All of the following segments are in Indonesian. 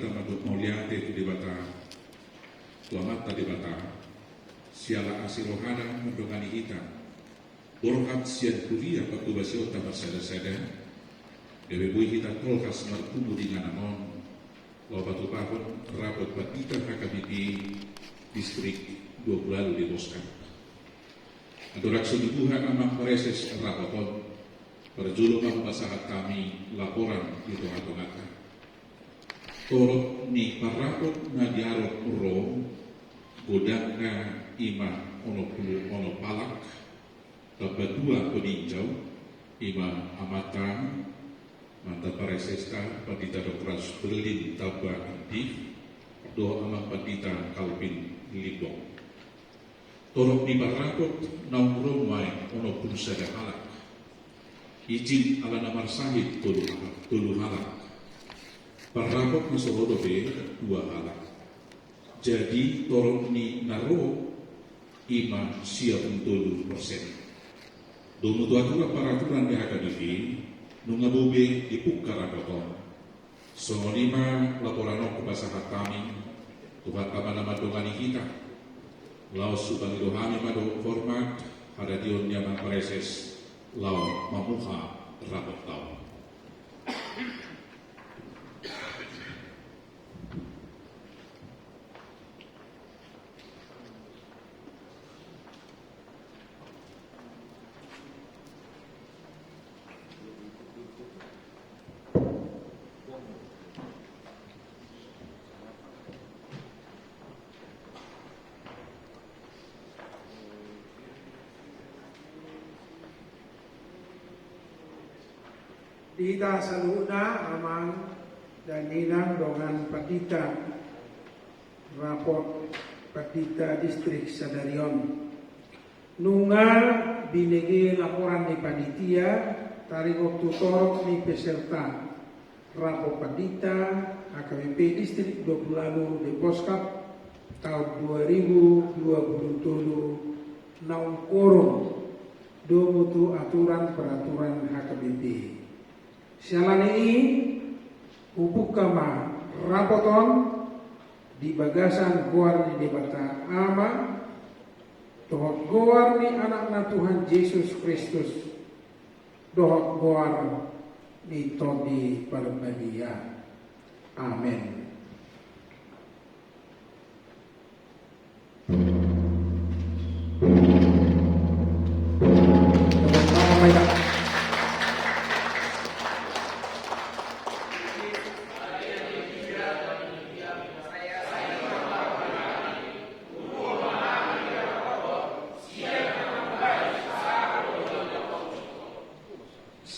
kita mauliate tu debata tuamata debata siala asirohana mendongani kita borhat sian kuria waktu basiota bersada-sada dewe bui kita tolkas martumu dengan anon lo batu pahun rapot batita HKBP distrik 20 lalu di Boskan adorak sudubuhan amang preses rapoton berjuluk masahat kami laporan itu hatungata torok ni parapot na diarot uro godang na ima ono palak tabadua peninjau ima amatan manta paresesta patita dokteras Berlin taba aktif do amang patita kalpin libong torok ni parapot na uro mai ono punsada halak izin ala namar sahid tulu halak parapot masorodo be 2 halak jadi torok ni naro ima siap untuk 20%. Domo aturan peraturan di HKBP nunga bobe ipuk karakoton. So 5 laporan ke pasahat kami tuhat nama dongani kita. Laos subang dohani mado format ada dion nyaman preses lau mamuha rapot tau. Dita saluna amang dan ninang dengan patita raport patita distrik Sadarion nunga binigi laporan di panitia tarik waktu torok ni peserta raport patita HKBP distrik 20 lalu di Boskap tahun 2027 naung korum do mutu aturan peraturan HKBP. Sialan ini hubuk kama rapoton di bagasan goar ni debata ama dohok goar ni anak na Tuhan Yesus Kristus dohok goar ni todi parbadia. Amin.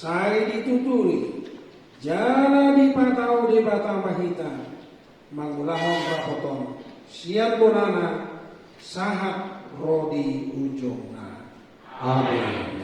Saya dituturi, jana dipatau di batang mahita, mangulahong rapoton, siap bonana, sahat rodi ujungna. Amin.